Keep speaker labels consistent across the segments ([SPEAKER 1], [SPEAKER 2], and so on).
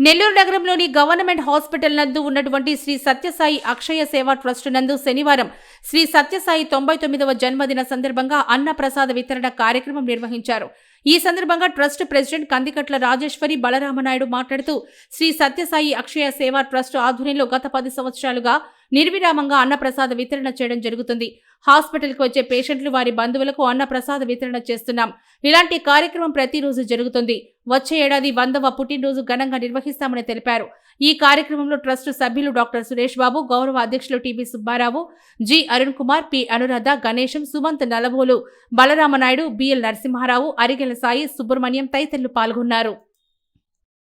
[SPEAKER 1] నెల్లూరు నగరంలోని government hospital నందు ఉన్నటువంటి శ్రీ సత్యసాయి అక్షయ సేవా ట్రస్ట్ నందు శనివారం శ్రీ సత్యసాయి 99వ జన్మదిన సందర్భంగా అన్న ప్రసాద వితరణ కార్యక్రమం నిర్వహించారు. ఈ సందర్భంగా ట్రస్ట్ ప్రెసిడెంట్ కందికట్ల రాజేశ్వరి బలరామనాయుడు మాట్లాడుతూ శ్రీ సత్యసాయి అక్షయ సేవా ట్రస్ట్ ఆధ్వర్యంలో గత 10 సంవత్సరాలుగా నిర్విరామంగా అన్నప్రసాద వితరణ చేయడం జరుగుతుంది. హాస్పిటల్కి వచ్చే పేషెంట్లు వారి బంధువులకు అన్నప్రసాద వితరణ చేస్తున్నాం. ఇలాంటి కార్యక్రమం ప్రతిరోజు జరుగుతుంది. వచ్చే ఏడాది 100వ పుట్టినరోజు ఘనంగా నిర్వహిస్తామని తెలిపారు. ఈ కార్యక్రమంలో ట్రస్ట్ సభ్యులు డాక్టర్ సురేష్ బాబు, గౌరవ అధ్యక్షులు TB Subbarao, G Arun Kumar, P Anuradha, Ganesham, Sumanth Nalabholu, Balaramanayudu, BL Narasimharao, Arigela Sai, Subrahmanyam తదితరులు పాల్గొన్నారు.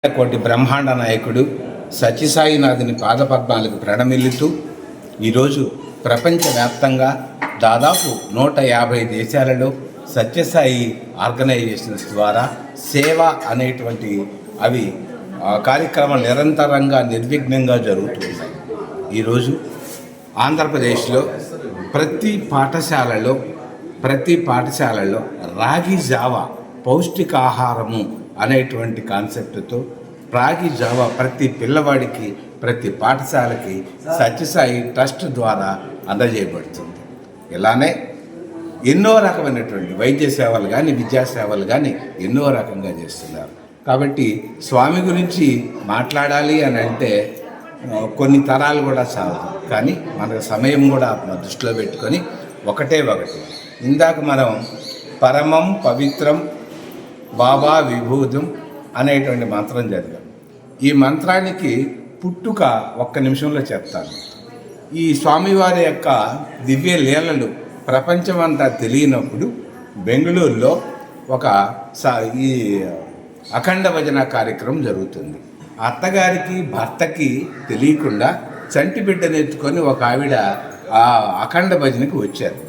[SPEAKER 2] కోటి బ్రహ్మాండ నాయకుడు సత్యసాయినాథుని పాదపద్మాలకు ప్రణమిల్లుతూ ఈరోజు ప్రపంచవ్యాప్తంగా దాదాపు 150 దేశాలలో సత్యసాయి ఆర్గనైజేషన్స్ ద్వారా సేవ అనేటువంటి కార్యక్రమం నిరంతరంగా నిర్విఘ్నంగా జరుగుతున్నాయి. ఈరోజు ఆంధ్రప్రదేశ్లో ప్రతి పాఠశాలలో రాగి జావా పౌష్టికాహారము అనేటువంటి కాన్సెప్ట్తో రాగి జావా ప్రతి పిల్లవాడికి ప్రతి పాఠశాలకి సత్యసాయి ట్రస్ట్ ద్వారా అందజేయబడుతుంది. ఇలానే ఎన్నో రకమైనటువంటి వైద్య సేవలు కానీ విద్యా సేవలు కానీ ఎన్నో రకంగా చేస్తున్నారు. కాబట్టి స్వామి గురించి మాట్లాడాలి అని అంటే కొన్ని తరాలు కూడా చాలదు. కానీ మన సమయం కూడా దృష్టిలో పెట్టుకొని ఒకటి ఇందాక మనం పరమం పవిత్రం బాబా విభూతం అనేటువంటి మంత్రం చదివాం. ఈ మంత్రానికి పుట్టుక 1 నిమిషంలో చెప్తాను. ఈ స్వామివారి యొక్క దివ్య లీలలు ప్రపంచమంతా తెలియనప్పుడు బెంగళూరులో ఈ అఖండ భజన కార్యక్రమం జరుగుతుంది. అత్తగారికి భర్తకి తెలియకుండా చంటి బిడ్డను ఎత్తుకొని ఒక ఆవిడ ఆ అఖండ భజనకి వచ్చారు.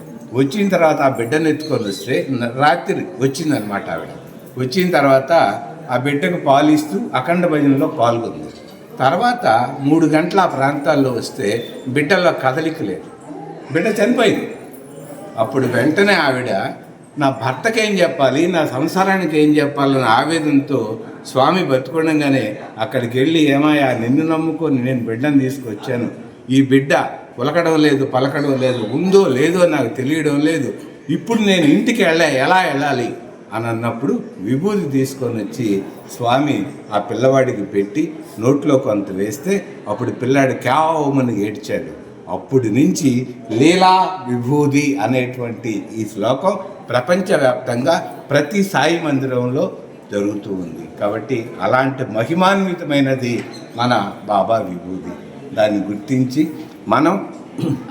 [SPEAKER 2] వచ్చిన తర్వాత ఆ బిడ్డను ఎత్తుకొని వస్తే రాత్రి వచ్చిందనమాట. ఆవిడ వచ్చిన తర్వాత ఆ బిడ్డకు పాలిస్తూ అఖండ భజనలో పాల్గొంది. తర్వాత 3 గంటల ఆ ప్రాంతాల్లో వస్తే బిడ్డలో కదలిక లేదు, బిడ్డ చనిపోయింది. అప్పుడు వెంటనే ఆవిడ నా భర్తకి ఏం చెప్పాలి, నా సంసారానికి ఏం చెప్పాలన్న ఆవేదనతో స్వామి బతుకుండగానే అక్కడికి వెళ్ళి ఏమయ్యా నిన్ను నమ్ముకొని నేను బిడ్డను తీసుకొచ్చాను, ఈ బిడ్డ ఉలకడం లేదు పలకడం లేదు, ఉందో లేదో నాకు తెలియడం లేదు, ఇప్పుడు నేను ఇంటికి ఎలా వెళ్ళాలి అని అన్నప్పుడు విభూతి తీసుకొని వచ్చి స్వామి ఆ పిల్లవాడికి పెట్టి నోట్లో కొంత వేస్తే అప్పుడు పిల్లాడు కేవమని ఏడ్చాడు. అప్పటి నుంచి లీలా విభూతి అనేటువంటి ఈ శ్లోకం ప్రపంచవ్యాప్తంగా ప్రతి సాయి మందిరంలో జరుగుతూ ఉంది. కాబట్టి అలాంటి మహిమాన్వితమైనది మన బాబా విభూతి. దాన్ని గుర్తించి మనం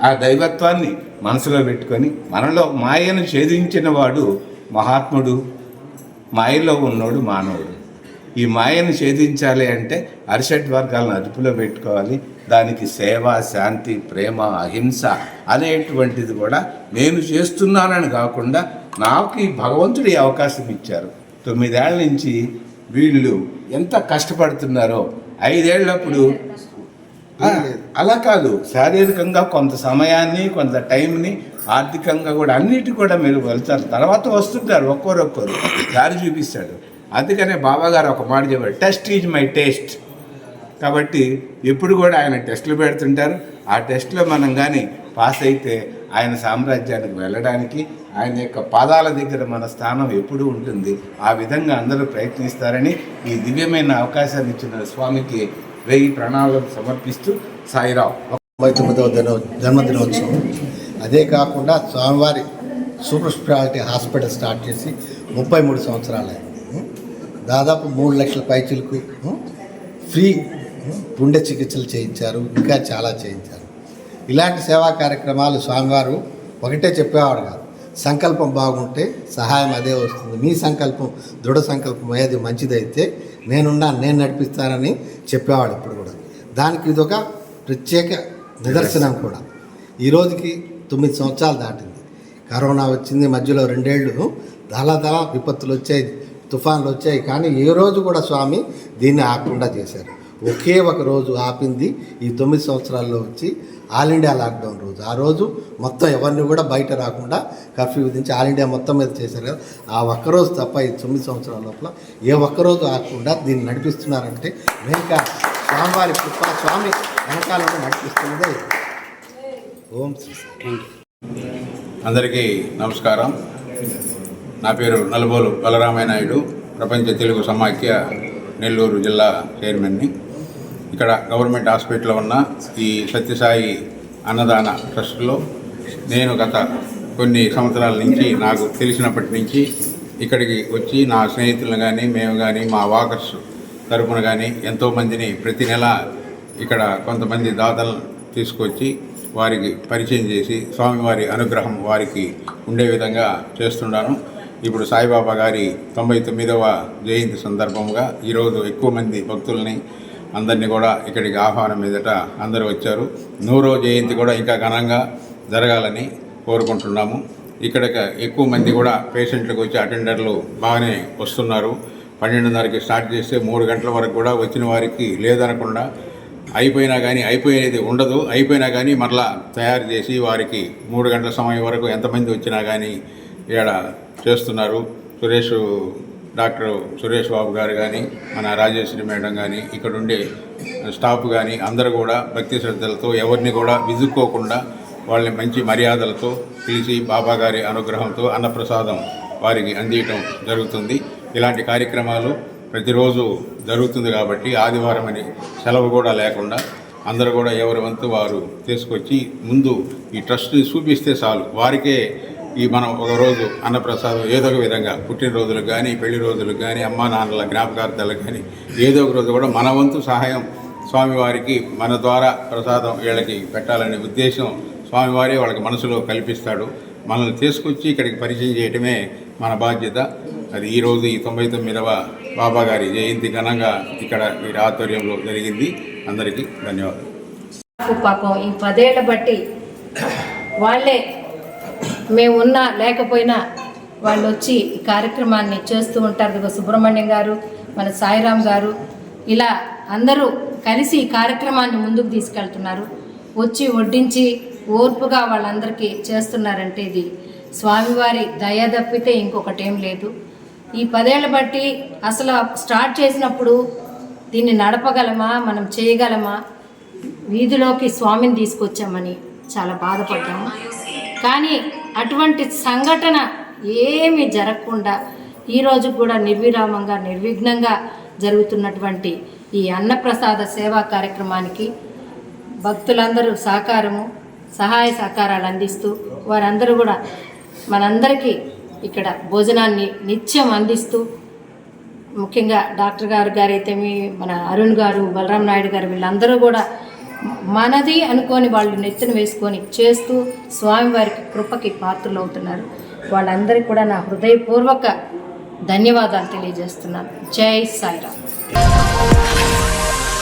[SPEAKER 2] ఆ దైవత్వాన్ని మనసులో పెట్టుకొని మనలో మాయను ఛేదించిన వాడు మహాత్ముడు, మాయలో ఉన్నోడు మానవుడు. ఈ మాయను ఛేదించాలి అంటే అరిషడ్ వర్గాలను అదుపులో పెట్టుకోవాలి. దానికి సేవ, శాంతి, ప్రేమ, అహింస అనేటువంటిది కూడా నేను చేస్తున్నానని కాకుండా నాకు ఈ భగవంతుడు ఈ అవకాశం ఇచ్చారు. 9 ఏళ్ల నుంచి వీళ్ళు ఎంత కష్టపడుతున్నారో 5 ఏళ్ళప్పుడు అలా కాదు, శారీరకంగా కొంత సమయాన్ని కొంత టైంని ఆర్థికంగా కూడా అన్నిటి కూడా మీరు వెళ్తారు. తర్వాత వస్తుంటారు, ఒక్కొక్కరు దారి చూపిస్తాడు. అందుకనే బాబాగారు ఒక మాట చెప్పారు, టెస్ట్ ఈజ్ మై టేస్ట్. కాబట్టి ఎప్పుడు కూడా ఆయన టెస్టులు పెడుతుంటారు. ఆ టెస్ట్లో మనం కానీ పాస్ అయితే ఆయన సామ్రాజ్యానికి వెళ్ళడానికి ఆయన యొక్క పాదాల దగ్గర మన స్థానం ఎప్పుడూ ఉంటుంది. ఆ విధంగా అందరూ ప్రయత్నిస్తారని ఈ దివ్యమైన అవకాశాన్ని ఇచ్చిన స్వామికి 1000 ప్రణాళికలు సమర్పిస్తూ సాయిరావు
[SPEAKER 3] 99వ జన్మదినోత్సవం. అదే కాకుండా స్వామివారి సూపర్ స్పెషాలిటీ హాస్పిటల్ స్టార్ట్ చేసి 33 సంవత్సరాలు. దాదాపు 3 లక్షల పైచిలకు ఫ్రీ గుండె చికిత్సలు చేయించారు, ఇంకా చాలా చేయించారు. ఇలాంటి సేవా కార్యక్రమాలు స్వామివారు ఒకటే చెప్పేవాడు కాదు, సంకల్పం బాగుంటే సహాయం అదే వస్తుంది. మీ సంకల్పం దృఢ సంకల్పం ఏది మంచిదైతే నేను నడిపిస్తానని చెప్పేవాడు ఇప్పుడు కూడా. దానికి ఇదొక ప్రత్యేక నిదర్శనం కూడా. ఈరోజుకి 9 సంవత్సరాలు దాటింది. కరోనా వచ్చింది, మధ్యలో 2 ఏళ్ళు విపత్తులు వచ్చాయి, తుఫాన్లు వచ్చాయి. కానీ ఏ రోజు కూడా స్వామి దీన్ని ఆపకుండా చేశారు. ఒకే ఒక రోజు ఆపింది ఈ 9 సంవత్సరాల్లో వచ్చి ఆల్ ఇండియా లాక్డౌన్ రోజు. ఆ రోజు మొత్తం ఎవరిని కూడా బయట రాకుండా కర్ఫ్యూ విధించి ఆల్ ఇండియా మొత్తం మీద చేశారు కదా. ఆ ఒక్కరోజు తప్ప ఈ 9 సంవత్సరాల లోపల ఏ ఒక్కరోజు ఆగకుండా దీన్ని నడిపిస్తున్నారంటే వెనుక స్వామివారి కృప, స్వామి వెనకాలను నడిపిస్తున్నదే. ఓం శ్రీ సాయి.
[SPEAKER 4] అందరికీ నమస్కారం. నా పేరు నలుబోలు బలరామయ్య నాయుడు, ప్రపంచ తెలుగు సమాఖ్య నెల్లూరు జిల్లా చైర్మన్ని. ఇక్కడ గవర్నమెంట్ హాస్పిటల్లో ఉన్న ఈ సత్యసాయి అన్నదాన ట్రస్ట్లో నేను గత కొన్ని సంవత్సరాల నుంచి, నాకు తెలిసినప్పటి నుంచి ఇక్కడికి వచ్చి నా స్నేహితులను కానీ మేము కానీ మా వాకర్స్ తరపున కానీ ఎంతోమందిని ప్రతి నెల ఇక్కడ కొంతమంది దాతలను తీసుకొచ్చి వారికి పరిచయం చేసి స్వామివారి అనుగ్రహం వారికి ఉండే విధంగా చేస్తున్నాను. ఇప్పుడు సాయిబాబా గారి 99వ జయంతి సందర్భంగా ఈరోజు ఎక్కువ మంది భక్తుల్ని అందరినీ కూడా ఇక్కడికి ఆహ్వానం మీదట అందరూ వచ్చారు. 100వ జయంతి కూడా ఇంకా ఘనంగా జరగాలని కోరుకుంటున్నాము. ఇక్కడికి ఎక్కువ మంది కూడా పేషెంట్లకు వచ్చి అటెండర్లు బాగానే వస్తున్నారు. 12:30కి స్టార్ట్ చేస్తే 3 గంటల వరకు కూడా వచ్చిన వారికి లేదనకుండా అయిపోయినా కానీ అయిపోయేది ఉండదు. అయిపోయినా కానీ మరలా తయారు చేసి వారికి 3 గంటల సమయం వరకు ఎంతమంది వచ్చినా కానీ ఇక్కడ చేస్తున్నారు. డాక్టర్ సురేష్ బాబు గారు కానీ, మన రాజేశ్వరి మేడం కానీ, ఇక్కడ ఉండే స్టాఫ్ కానీ అందరూ కూడా భక్తి శ్రద్ధలతో ఎవరిని కూడా విసుక్కోకుండా వాళ్ళని మంచి మర్యాదలతో పిలిచి బాబా గారి అనుగ్రహంతో అన్నప్రసాదం వారికి అందించడం జరుగుతుంది. ఇలాంటి కార్యక్రమాలు ప్రతిరోజు జరుగుతుంది కాబట్టి ఆదివారం అని సెలవు కూడా లేకుండా అందరూ కూడా ఎవరి వంతు వారు తీసుకొచ్చి ముందు ఈ ట్రస్ట్ని చూపిస్తే చాలు, వారికే మనం ఒకరోజు అన్నప్రసాదం ఏదో ఒక విధంగా పుట్టినరోజులకు కానీ, పెళ్లి రోజులకు కానీ, అమ్మా నాన్నల జ్ఞాపకార్థాలకు కానీ ఏదో ఒక రోజు కూడా మన వంతు సహాయం స్వామివారికి మన ద్వారా ప్రసాదం వీళ్ళకి పెట్టాలనే ఉద్దేశం స్వామివారి వాళ్ళకి మనసులో కల్పిస్తాడు. మనల్ని తీసుకొచ్చి ఇక్కడికి పరిచయం చేయటమే మన బాధ్యత. అది ఈరోజు ఈ 99వ బాబా గారి జయంతి ఘనంగా ఇక్కడ వీరి ఆధ్వర్యంలో జరిగింది. అందరికీ ధన్యవాదాలు.
[SPEAKER 5] పాపం ఈ 10 ఏళ్ళ బట్టి వాళ్ళే మేము ఉన్నా లేకపోయినా వాళ్ళు వచ్చి ఈ కార్యక్రమాన్ని చేస్తూ ఉంటారు కదా. సుబ్రహ్మణ్యం గారు, మన సాయిరామ్ గారు, ఇలా అందరూ కలిసి ఈ కార్యక్రమాన్ని ముందుకు తీసుకెళ్తున్నారు. వచ్చి వడ్డించి ఓర్పుగా వాళ్ళందరికీ చేస్తున్నారంటే ఇది స్వామివారి దయ తప్పితే ఇంకొకటి ఏం లేదు. ఈ 10 ఏళ్ళ బట్టి అసలు స్టార్ట్ చేసినప్పుడు దీన్ని నడపగలమా, మనం చేయగలమా, వీధిలోకి స్వామిని తీసుకొచ్చామని చాలా బాధపడ్డాము. కానీ అటువంటి సంఘటన ఏమీ జరగకుండా ఈరోజు కూడా నిర్విరామంగా నిర్విఘ్నంగా జరుగుతున్నటువంటి ఈ అన్నప్రసాద సేవా కార్యక్రమానికి భక్తులందరూ సహాయ సహకారాలు అందిస్తూ వారందరూ కూడా మనందరికీ ఇక్కడ భోజనాన్ని నిత్యం అందిస్తూ, ముఖ్యంగా డాక్టర్ గారు అయితే మన అరుణ్ గారు, బలరాం నాయుడు గారు, వీళ్ళందరూ కూడా మనది అనుకొని వాళ్ళు నెత్తిన వేసుకొని చేస్తూ స్వామివారికి కృపకి పాత్రలు అవుతున్నారు. వాళ్ళందరికీ కూడా నా హృదయపూర్వక ధన్యవాదాలు తెలియజేస్తున్నాను. జై సాయిరామ్.